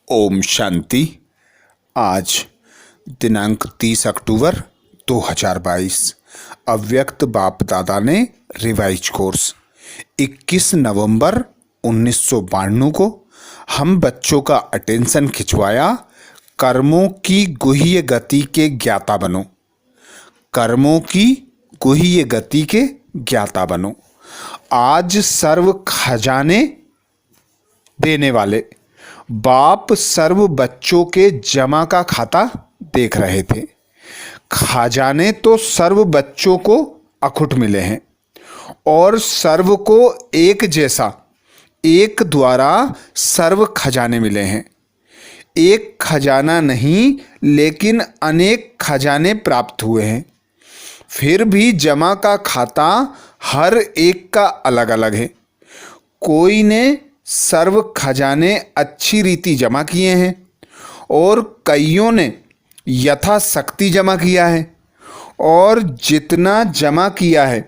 ओम शांति। आज दिनांक 30 अक्टूबर 2022 अव्यक्त बाप दादा ने रिवाइज कोर्स 21 नवंबर 1992 को हम बच्चों का अटेंशन खिंचवाया। कर्मों की गुह्य गति के ज्ञाता बनो। कर्मों की गुह्य गति के ज्ञाता बनो। आज सर्व खजाने देने वाले बाप सर्व बच्चों के जमा का खाता देख रहे थे। खजाने तो सर्व बच्चों को अखुट मिले हैं और सर्व को एक जैसा एक द्वारा सर्व खजाने मिले हैं। एक खजाना नहीं लेकिन अनेक खजाने प्राप्त हुए हैं। फिर भी जमा का खाता हर एक का अलग अलग है। कोई ने सर्व खजाने अच्छी रीति जमा किए हैं और कईयों ने यथाशक्ति जमा किया है और जितना जमा किया है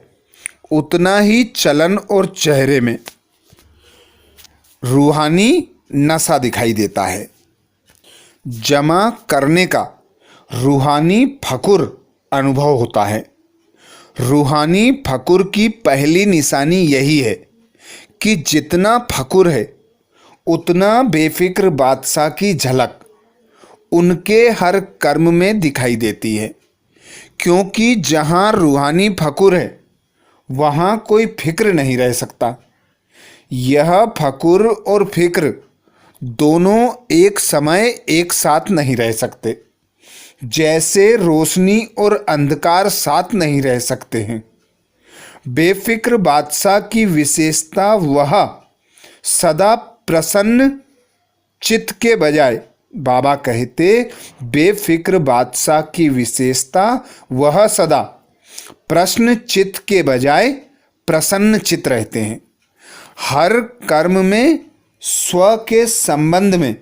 उतना ही चलन और चेहरे में रूहानी नशा दिखाई देता है। जमा करने का रूहानी फकुर अनुभव होता है। रूहानी फकुर की पहली निशानी यही है कि जितना फकुर है उतना बेफिक्र बादशाह की झलक उनके हर कर्म में दिखाई देती है। क्योंकि जहाँ रूहानी फकुर है वहाँ कोई फिक्र नहीं रह सकता। यह फकुर और फिक्र दोनों एक समय एक साथ नहीं रह सकते, जैसे रोशनी और अंधकार साथ नहीं रह सकते हैं। बेफिक्र बादशाह की विशेषता वह सदा प्रसन्न चित्त के बजाय, बाबा कहते बेफिक्र बादशाह की विशेषता वह सदा प्रश्न चित्त के बजाय प्रसन्न चित्त रहते हैं। हर कर्म में स्व के संबंध में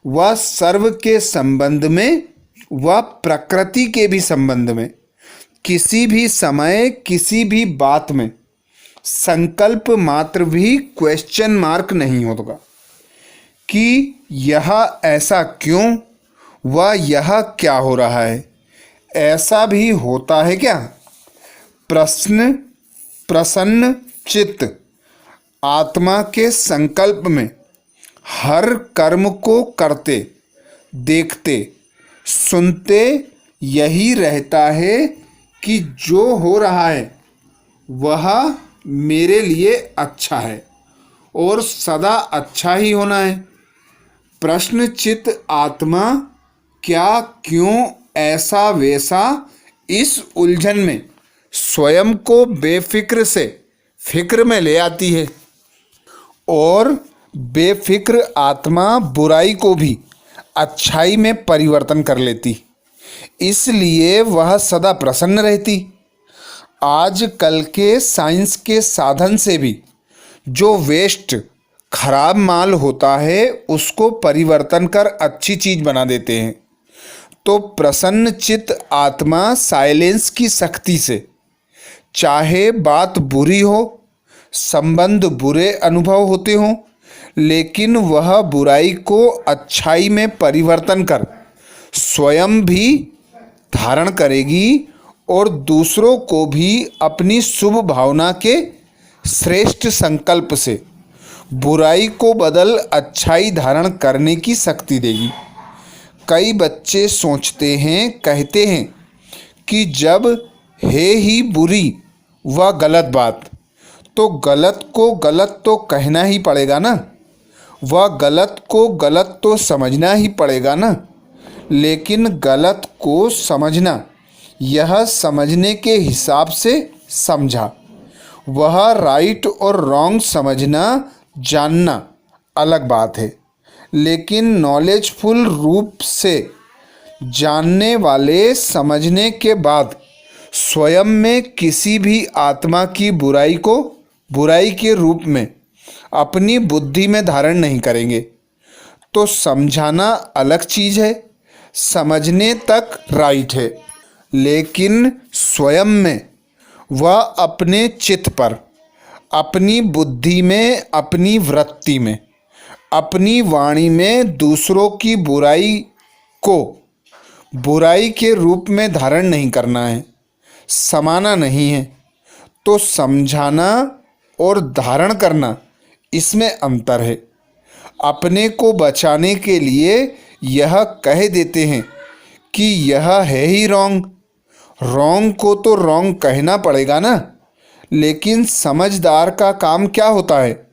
व सर्व के संबंध में व प्रकृति के भी संबंध में किसी भी समय किसी भी बात में संकल्प मात्र भी क्वेश्चन मार्क नहीं होगा कि यह ऐसा क्यों व यह क्या हो रहा है। ऐसा भी होता है क्या? प्रसन्न चित्त आत्मा के संकल्प में हर कर्म को करते देखते सुनते यही रहता है कि जो हो रहा है वह मेरे लिए अच्छा है और सदा अच्छा ही होना है। प्रश्नचित आत्मा क्या क्यों ऐसा वैसा इस उलझन में स्वयं को बेफिक्र से फिक्र में ले आती है और बेफिक्र आत्मा बुराई को भी अच्छाई में परिवर्तन कर लेती, इसलिए वह सदा प्रसन्न रहती। आज कल के साइंस के साधन से भी जो वेस्ट खराब माल होता है उसको परिवर्तन कर अच्छी चीज बना देते हैं। तो प्रसन्न चित्त आत्मा साइलेंस की शक्ति से चाहे बात बुरी हो, संबंध बुरे अनुभव होते हों, लेकिन वह बुराई को अच्छाई में परिवर्तन कर स्वयं भी धारण करेगी और दूसरों को भी अपनी शुभ भावना के श्रेष्ठ संकल्प से बुराई को बदल अच्छाई धारण करने की शक्ति देगी। कई बच्चे सोचते हैं, कहते हैं कि जब है ही बुरी व गलत बात तो गलत को गलत तो कहना ही पड़ेगा ना, वह गलत को गलत तो समझना ही पड़ेगा ना। लेकिन गलत को समझना, यह समझने के हिसाब से समझा, वह राइट और रॉन्ग समझना जानना अलग बात है। लेकिन नॉलेजफुल रूप से जानने वाले समझने के बाद स्वयं में किसी भी आत्मा की बुराई को बुराई के रूप में अपनी बुद्धि में धारण नहीं करेंगे। तो समझाना अलग चीज़ है, समझने तक राइट है, लेकिन स्वयं में वह अपने चित्त पर, अपनी बुद्धि में, अपनी वृत्ति में अपनी वाणी में दूसरों की बुराई को बुराई के रूप में धारण नहीं करना है, समाना नहीं है। तो समझाना और धारण करना, इसमें अंतर है। अपने को बचाने के लिए यह कह देते हैं कि यह है ही रॉन्ग। रॉन्ग को तो रॉन्ग कहना पड़ेगा ना। लेकिन समझदार का काम क्या होता है?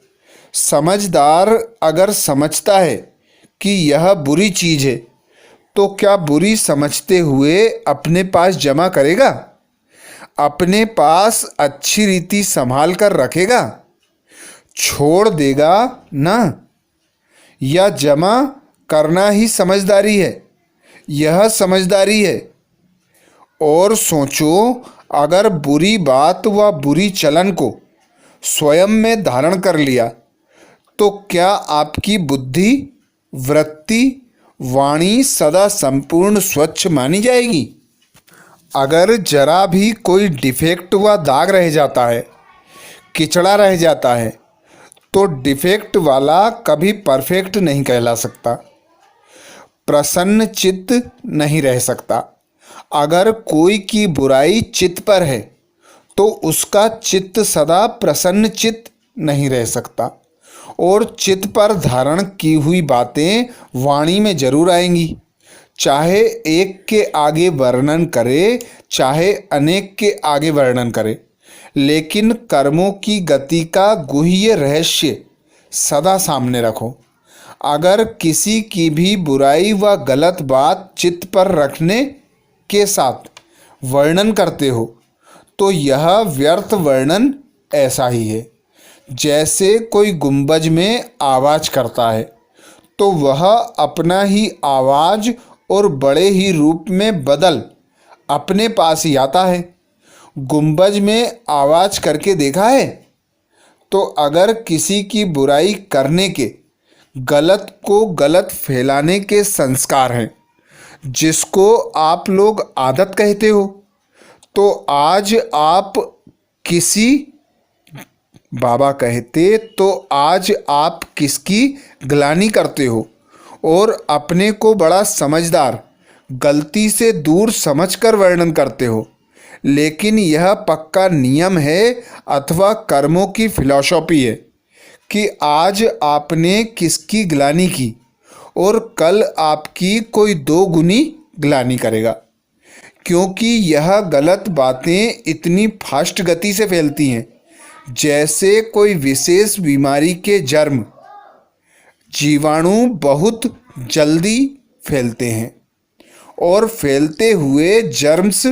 समझदार अगर समझता है कि यह बुरी चीज़ है, तो क्या बुरी समझते हुए अपने पास जमा करेगा? अपने पास अच्छी रीति संभाल कर रखेगा? छोड़ देगा ना? या जमा करना ही समझदारी है? यह समझदारी है। और सोचो, अगर बुरी बात व बुरी चलन को स्वयं में धारण कर लिया, तो क्या आपकी बुद्धि, वृत्ति, वाणी सदा संपूर्ण स्वच्छ मानी जाएगी? अगर जरा भी कोई डिफेक्ट व दाग रह जाता है, किचड़ा रह जाता है, तो डिफेक्ट वाला कभी परफेक्ट नहीं कहला सकता, प्रसन्न चित्त नहीं रह सकता। अगर कोई की बुराई चित्त पर है, तो उसका चित्त सदा प्रसन्न चित्त नहीं रह सकता। और चित्त पर धारण की हुई बातें वाणी में जरूर आएंगी, चाहे एक के आगे वर्णन करे, चाहे अनेक के आगे वर्णन करे। लेकिन कर्मों की गति का गुह्य रहस्य सदा सामने रखो। अगर किसी की भी बुराई व गलत बात चित्त पर रखने के साथ वर्णन करते हो, तो यह व्यर्थ वर्णन ऐसा ही है जैसे कोई गुंबज में आवाज़ करता है, तो वह अपना ही आवाज़ और बड़े ही रूप में बदल अपने पास ही आता है। गुंबज में आवाज़ करके देखा है? तो अगर किसी की बुराई करने के, गलत को गलत फैलाने के संस्कार हैं, जिसको आप लोग आदत कहते हो, तो आज आप किसी बाबा कहते तो आज आप किसकी ग्लानि करते हो और अपने को बड़ा समझदार, गलती से दूर समझकर वर्णन करते हो। लेकिन यह पक्का नियम है अथवा कर्मों की फिलॉसफी है कि आज आपने किसकी ग्लानि की और कल आपकी कोई दो गुनी ग्लानि करेगा, क्योंकि यह गलत बातें इतनी फास्ट गति से फैलती हैं जैसे कोई विशेष बीमारी के जर्म, जीवाणु बहुत जल्दी फैलते हैं। और फैलते हुए जर्म्स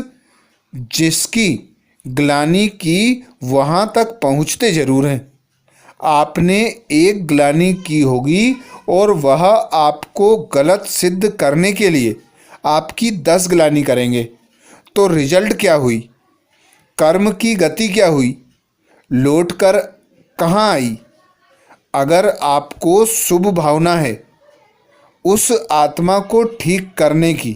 जिसकी ग्लानि की वहाँ तक पहुँचते जरूर हैं। आपने एक ग्लानि की होगी और वह आपको गलत सिद्ध करने के लिए आपकी 10 ग्लानि करेंगे, तो रिजल्ट क्या हुई? कर्म की गति क्या हुई? लौट कर कहाँ आई? अगर आपको शुभ भावना है उस आत्मा को ठीक करने की,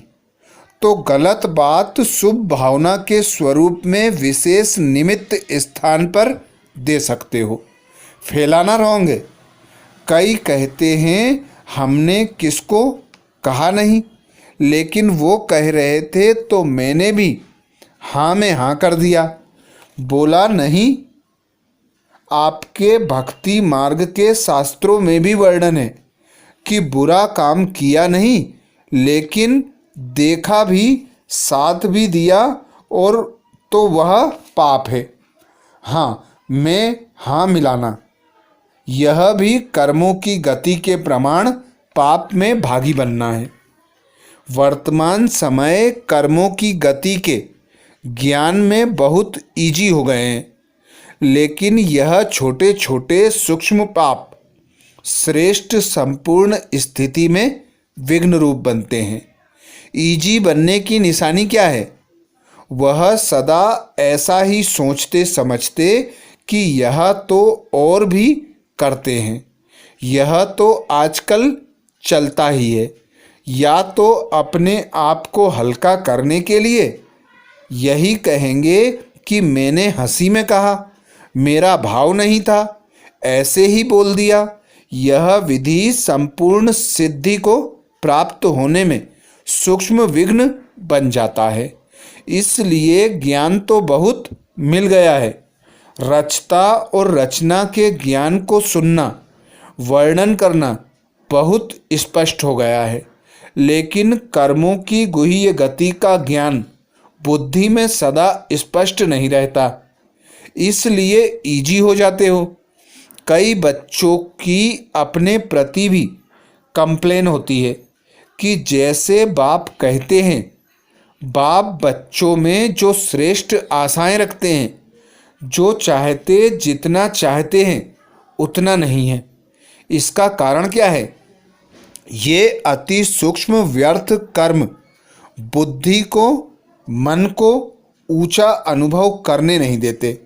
तो गलत बात शुभ भावना के स्वरूप में विशेष निमित्त स्थान पर दे सकते हो। फैलाना रॉन्ग है। कई कहते हैं हमने किसको कहा नहीं, लेकिन वो कह रहे थे तो मैंने भी हाँ में हाँ कर दिया, बोला नहीं। आपके भक्ति मार्ग के शास्त्रों में भी वर्णन है कि बुरा काम किया नहीं, लेकिन देखा भी, साथ भी दिया, और तो वह पाप है। हाँ में हाँ मिलाना, यह भी कर्मों की गति के प्रमाण पाप में भागी बनना है। वर्तमान समय कर्मों की गति के ज्ञान में बहुत इजी हो गए हैं, लेकिन यह छोटे छोटे सूक्ष्म पाप श्रेष्ठ संपूर्ण स्थिति में विघ्न रूप बनते हैं। इजी बनने की निशानी क्या है? वह सदा ऐसा ही सोचते समझते कि यह तो और भी करते हैं, यह तो आजकल चलता ही है, या तो अपने आप को हल्का करने के लिए यही कहेंगे कि मैंने हंसी में कहा, मेरा भाव नहीं था, ऐसे ही बोल दिया, यह विधि संपूर्ण सिद्धि को प्राप्त होने में सूक्ष्म विघ्न बन जाता है। इसलिए ज्ञान तो बहुत मिल गया है, रचता और रचना के ज्ञान को सुनना, वर्णन करना बहुत स्पष्ट हो गया है, लेकिन कर्मों की गुह्य गति का ज्ञान बुद्धि में सदा स्पष्ट नहीं रहता, इसलिए इजी हो जाते हो। कई बच्चों की अपने प्रति भी कंप्लेन होती है कि जैसे बाप कहते हैं, बाप बच्चों में जो श्रेष्ठ आशाएं रखते हैं, जो चाहते जितना चाहते हैं उतना नहीं है। इसका कारण क्या है? ये अति सूक्ष्म व्यर्थ कर्म बुद्धि को, मन को ऊंचा अनुभव करने नहीं देते।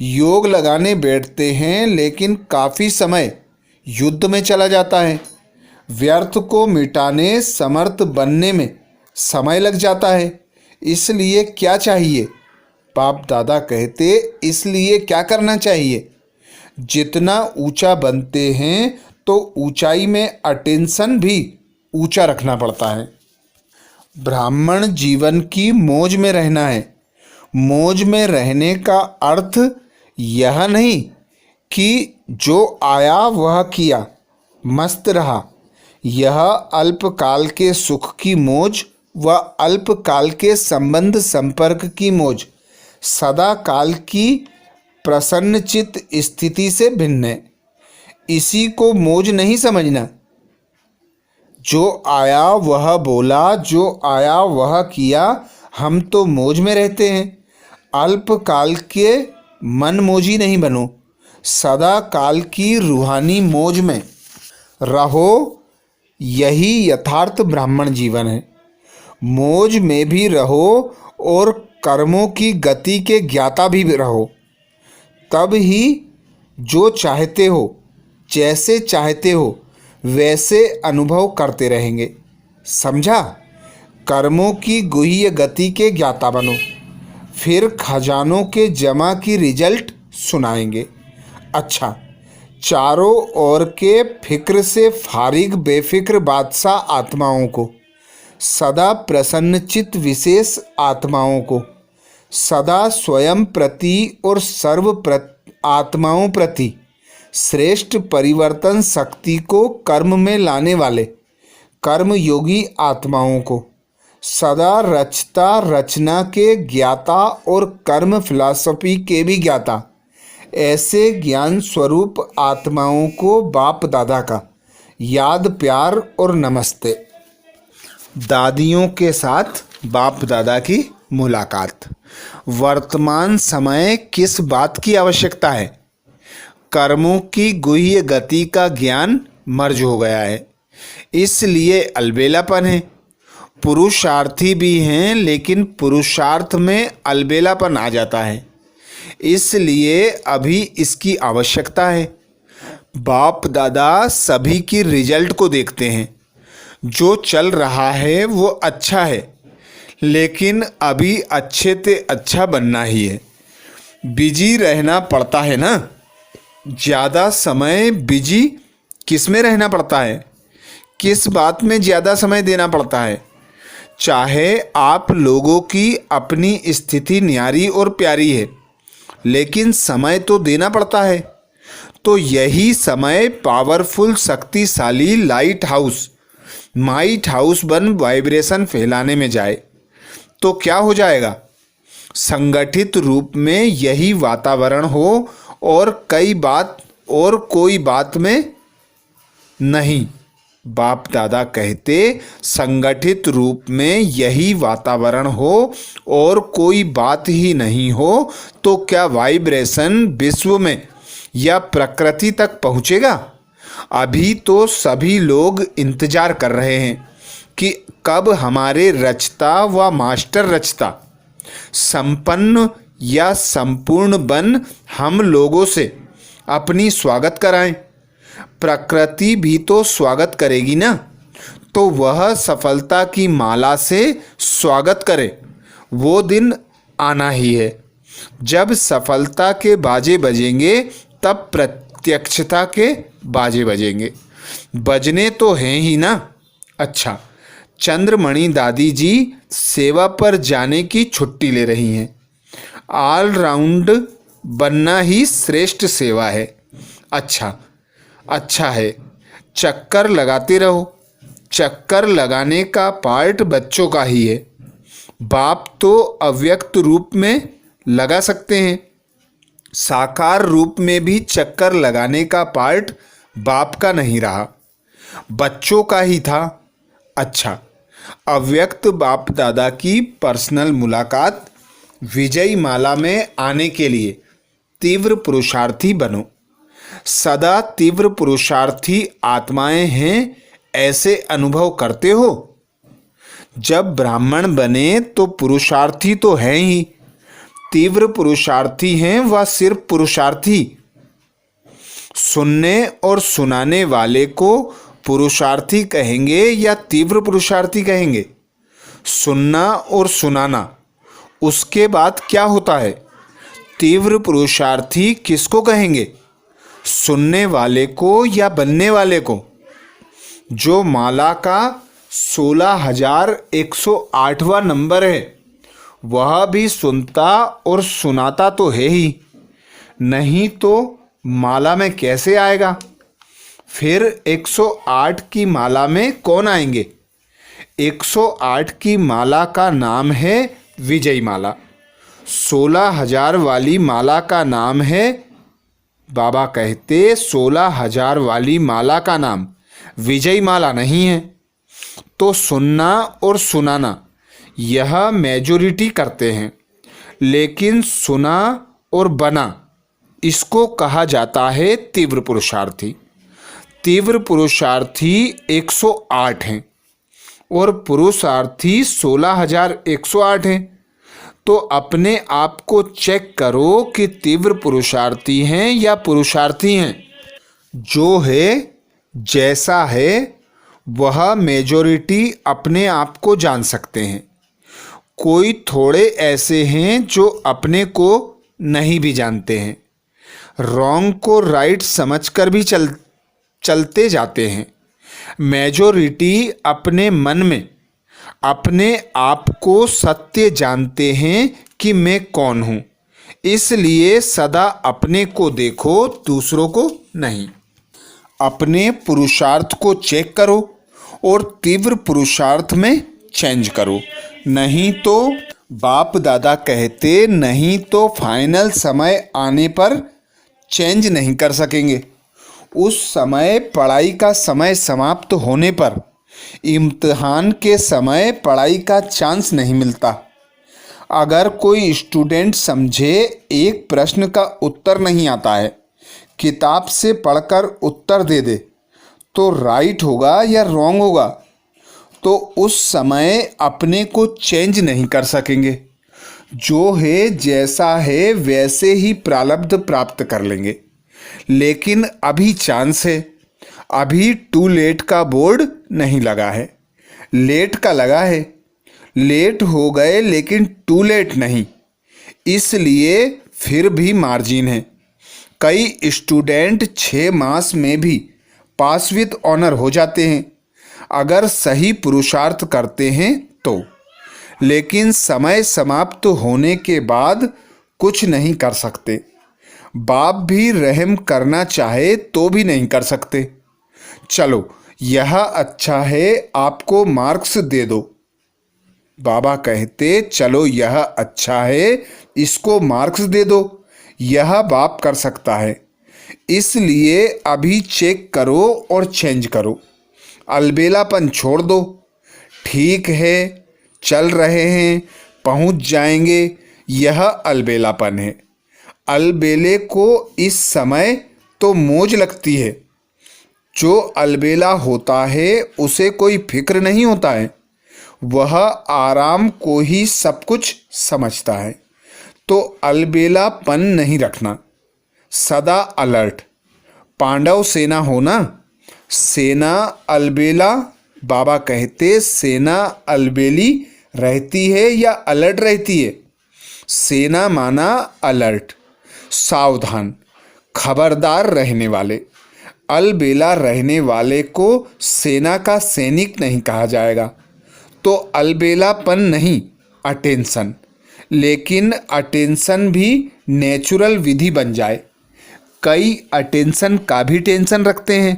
योग लगाने बैठते हैं लेकिन काफ़ी समय युद्ध में चला जाता है। व्यर्थ को मिटाने, समर्थ बनने में समय लग जाता है। इसलिए क्या चाहिए? बाप दादा कहते, इसलिए क्या करना चाहिए? जितना ऊंचा बनते हैं तो ऊंचाई में अटेंशन भी ऊंचा रखना पड़ता है। ब्राह्मण जीवन की मौज में रहना है। मौज में रहने का अर्थ यह नहीं कि जो आया वह किया, मस्त रहा। यह अल्पकाल के सुख की मौज व अल्पकाल के संबंध संपर्क की मौज सदा काल की प्रसन्नचित्त स्थिति से भिन्न है। इसी को मौज नहीं समझना। जो आया वह बोला, जो आया वह किया, हम तो मौज में रहते हैं। अल्पकाल के मन मौजी नहीं बनो, सदा काल की रूहानी मौज में रहो। यही यथार्थ ब्राह्मण जीवन है। मौज में भी रहो और कर्मों की गति के ज्ञाता भी रहो। तब ही जो चाहते हो, जैसे चाहते हो वैसे अनुभव करते रहेंगे। समझा? कर्मों की गुह्य गति के ज्ञाता बनो, फिर खजानों के जमा की रिजल्ट सुनाएंगे। अच्छा, चारों ओर के फिक्र से फारिग बेफिक्र बादशाह आत्माओं को, सदा प्रसन्नचित्त विशेष आत्माओं को, सदा स्वयं प्रति और आत्माओं प्रति श्रेष्ठ परिवर्तन शक्ति को कर्म में लाने वाले कर्मयोगी आत्माओं को, सदा रचता रचना के ज्ञाता और कर्म फिलॉसफी के भी ज्ञाता, ऐसे ज्ञान स्वरूप आत्माओं को बाप दादा का याद, प्यार और नमस्ते। दादियों के साथ बाप दादा की मुलाकात। वर्तमान समय किस बात की आवश्यकता है? कर्मों की गुह्य गति का ज्ञान मर्ज हो गया है, इसलिए अलबेलापन है। पुरुषार्थी भी हैं लेकिन पुरुषार्थ में अलबेलापन आ जाता है, इसलिए अभी इसकी आवश्यकता है। बाप दादा सभी की रिजल्ट को देखते हैं। जो चल रहा है वो अच्छा है, लेकिन अभी अच्छे से अच्छा बनना ही है। बिजी रहना पड़ता है ना। ज़्यादा समय बिजी किस में रहना पड़ता है? किस बात में ज़्यादा समय देना पड़ता है? चाहे आप लोगों की अपनी स्थिति न्यारी और प्यारी है, लेकिन समय तो देना पड़ता है। तो यही समय पावरफुल, शक्तिशाली लाइट हाउस, माइट हाउस बन वाइब्रेशन फैलाने में जाए तो क्या हो जाएगा? संगठित रूप में यही वातावरण हो और कोई बात में नहीं। बाप दादा कहते, संगठित रूप में यही वातावरण हो और कोई बात ही नहीं हो तो क्या वाइब्रेशन विश्व में या प्रकृति तक पहुँचेगा? अभी तो सभी लोग इंतजार कर रहे हैं कि कब हमारे रचता व मास्टर रचता संपन्न या संपूर्ण बन हम लोगों से अपनी स्वागत कराएं। प्रकृति भी तो स्वागत करेगी ना, तो वह सफलता की माला से स्वागत करे। वो दिन आना ही है जब सफलता के बाजे बजेंगे, तब प्रत्यक्षता के बाजे बजेंगे। बजने तो हैं ही ना। अच्छा, चंद्रमणि दादी जी सेवा पर जाने की छुट्टी ले रही हैं। ऑलराउंड बनना ही श्रेष्ठ सेवा है। अच्छा है, चक्कर लगाते रहो। चक्कर लगाने का पार्ट बच्चों का ही है। बाप तो अव्यक्त रूप में लगा सकते हैं, साकार रूप में भी चक्कर लगाने का पार्ट बाप का नहीं रहा, बच्चों का ही था। अच्छा, अव्यक्त बाप दादा की पर्सनल मुलाकात विजयी माला में आने के लिए तीव्र पुरुषार्थी बनो। सदा तीव्र पुरुषार्थी आत्माएं हैं, ऐसे अनुभव करते हो। जब ब्राह्मण बने तो पुरुषार्थी तो हैं ही। तीव्र पुरुषार्थी हैं व सिर्फ पुरुषार्थी। सुनने और सुनाने वाले को पुरुषार्थी कहेंगे या तीव्र पुरुषार्थी कहेंगे? सुनना और सुनाना, उसके बाद क्या होता है? तीव्र पुरुषार्थी किसको कहेंगे? सुनने वाले को या बनने वाले को? जो माला का 16,108वां नंबर है, वह भी सुनता और सुनाता तो है ही, नहीं तो माला में कैसे आएगा? फिर 108 की माला में कौन आएंगे? 108 की माला का नाम है विजयी माला। 16,000 वाली माला का नाम है, बाबा कहते 16,000 वाली माला का नाम विजयी माला नहीं है। तो सुनना और सुनाना यह मेजॉरिटी करते हैं, लेकिन सुना और बना इसको कहा जाता है तीव्र पुरुषार्थी। तीव्र पुरुषार्थी 108 हैं और पुरुषार्थी 16,108 हैं। तो अपने आप को चेक करो कि तीव्र पुरुषार्थी हैं या पुरुषार्थी हैं। जो है जैसा है वह मेजॉरिटी अपने आप को जान सकते हैं। कोई थोड़े ऐसे हैं जो अपने को नहीं भी जानते हैं, रॉन्ग को राइट समझकर भी चलते जाते हैं। मेजॉरिटी अपने मन में अपने आप को सत्य जानते हैं कि मैं कौन हूँ, इसलिए सदा अपने को देखो, दूसरों को नहीं। अपने पुरुषार्थ को चेक करो और तीव्र पुरुषार्थ में चेंज करो, नहीं तो बाप दादा कहते नहीं तो फाइनल समय आने पर चेंज नहीं कर सकेंगे। उस समय पढ़ाई का समय समाप्त होने पर इम्तिहान के समय पढ़ाई का चांस नहीं मिलता। अगर कोई स्टूडेंट समझे एक प्रश्न का उत्तर नहीं आता है, किताब से पढ़कर उत्तर दे दे, तो राइट होगा या रॉन्ग होगा? तो उस समय अपने को चेंज नहीं कर सकेंगे। जो है जैसा है वैसे ही प्रारब्ध प्राप्त कर लेंगे। लेकिन अभी चांस है, अभी टू लेट का बोर्ड नहीं लगा है, लेट का लगा है। लेट हो गए लेकिन टू लेट नहीं, इसलिए फिर भी मार्जिन है। कई स्टूडेंट 6 मास में भी पास विद ऑनर हो जाते हैं, अगर सही पुरुषार्थ करते हैं तो। लेकिन समय समाप्त होने के बाद कुछ नहीं कर सकते। बाप भी रहम करना चाहे तो भी नहीं कर सकते। चलो यह अच्छा है, आपको मार्क्स दे दो। बाबा कहते चलो यह अच्छा है, इसको मार्क्स दे दो। यह बाप कर सकता है, इसलिए अभी चेक करो और चेंज करो। अलबेलापन छोड़ दो। ठीक है, चल रहे हैं, पहुंच जाएंगे, यह अलबेलापन है। अलबेले को इस समय तो मौज लगती है। जो अलबेला होता है उसे कोई फिक्र नहीं होता है, वह आराम को ही सब कुछ समझता है। तो अलबेलापन नहीं रखना, सदा अलर्ट। पांडव सेना हो ना, सेना अलबेला, बाबा कहते सेना अलबेली रहती है या अलर्ट रहती है? सेना माना अलर्ट, सावधान, खबरदार रहने वाले। अलबेला रहने वाले को सेना का सैनिक नहीं कहा जाएगा। तो अलबेलापन नहीं, अटेंशन। लेकिन अटेंशन भी नेचुरल विधि बन जाए। कई अटेंशन का भी टेंशन रखते हैं।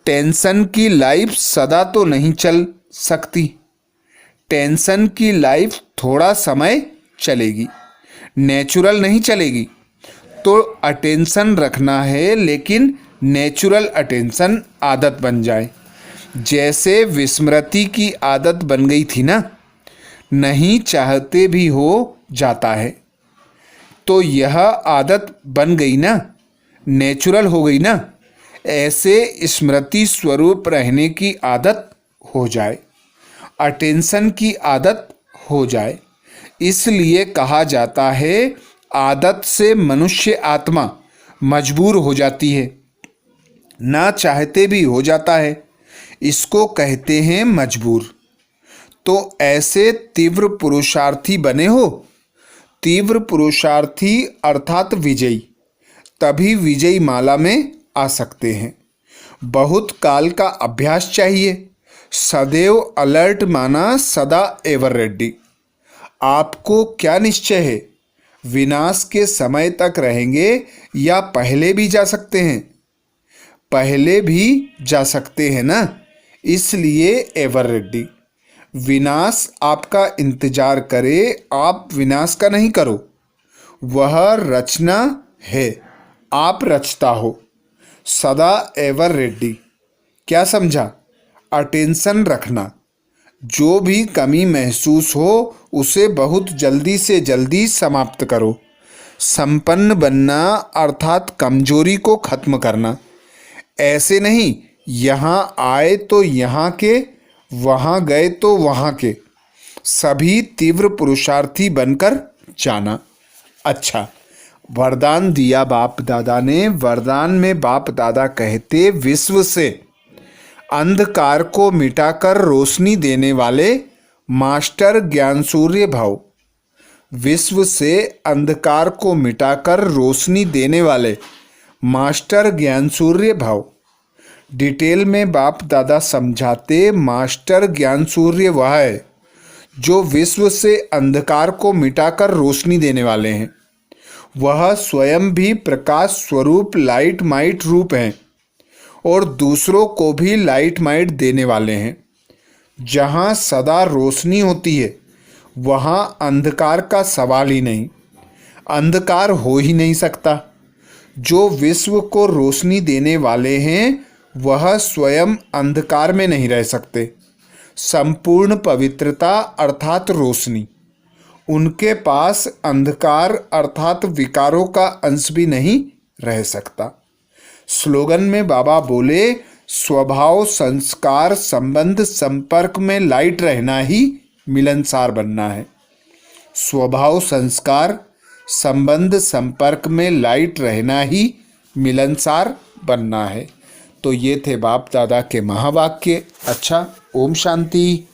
टेंशन की लाइफ सदा तो नहीं चल सकती। टेंशन की लाइफ थोड़ा समय चलेगी, नेचुरल नहीं चलेगी। तो अटेंशन रखना है, लेकिन नेचुरल अटेंशन आदत बन जाए। जैसे विस्मृति की आदत बन गई थी ना, नहीं चाहते भी हो जाता है। तो यह आदत बन गई ना, नेचुरल हो गई ना। ऐसे स्मृति स्वरूप रहने की आदत हो जाए, अटेंशन की आदत हो जाए। इसलिए कहा जाता है आदत से मनुष्य आत्मा मजबूर हो जाती है, ना चाहते भी हो जाता है। इसको कहते हैं मजबूर। तो ऐसे तीव्र पुरुषार्थी बने हो। तीव्र पुरुषार्थी अर्थात विजयी, तभी विजयी माला में आ सकते हैं। बहुत काल का अभ्यास चाहिए। सदैव अलर्ट माना सदा एवर रेडी। आपको क्या निश्चय है, विनाश के समय तक रहेंगे या पहले भी जा सकते हैं? पहले भी जा सकते हैं ना, इसलिए एवर रेडी। विनाश आपका इंतजार करे, आप विनाश का नहीं करो। वह रचना है, आप रचता हो। सदा एवर रेडी। क्या समझा? अटेंशन रखना। जो भी कमी महसूस हो उसे बहुत जल्दी से जल्दी समाप्त करो। संपन्न बनना अर्थात कमजोरी को खत्म करना। ऐसे नहीं, यहाँ आए तो यहाँ के, वहाँ गए तो वहाँ के। सभी तीव्र पुरुषार्थी बनकर जाना। अच्छा, वरदान दिया बाप दादा ने। वरदान में बाप दादा कहते, विश्व से अंधकार को मिटाकर रोशनी देने वाले मास्टर ज्ञान सूर्य भव। विश्व से अंधकार को मिटाकर रोशनी देने वाले मास्टर ज्ञान सूर्य भव। डिटेल में बाप दादा समझाते, मास्टर ज्ञान सूर्य वह है जो विश्व से अंधकार को मिटाकर रोशनी देने वाले हैं। वह स्वयं भी प्रकाश स्वरूप लाइट माइट रूप हैं और दूसरों को भी लाइट माइट देने वाले हैं। जहाँ सदा रोशनी होती है वहाँ अंधकार का सवाल ही नहीं, अंधकार हो ही नहीं सकता। जो विश्व को रोशनी देने वाले हैं वह स्वयं अंधकार में नहीं रह सकते। संपूर्ण पवित्रता अर्थात रोशनी, उनके पास अंधकार अर्थात विकारों का अंश भी नहीं रह सकता। स्लोगन में बाबा बोले, स्वभाव संस्कार संबंध संपर्क में लाइट रहना ही मिलनसार बनना है। स्वभाव संस्कार संबंध संपर्क में लाइट रहना ही मिलनसार बनना है। तो ये थे बाप दादा के महावाक्य। अच्छा, ओम शांति।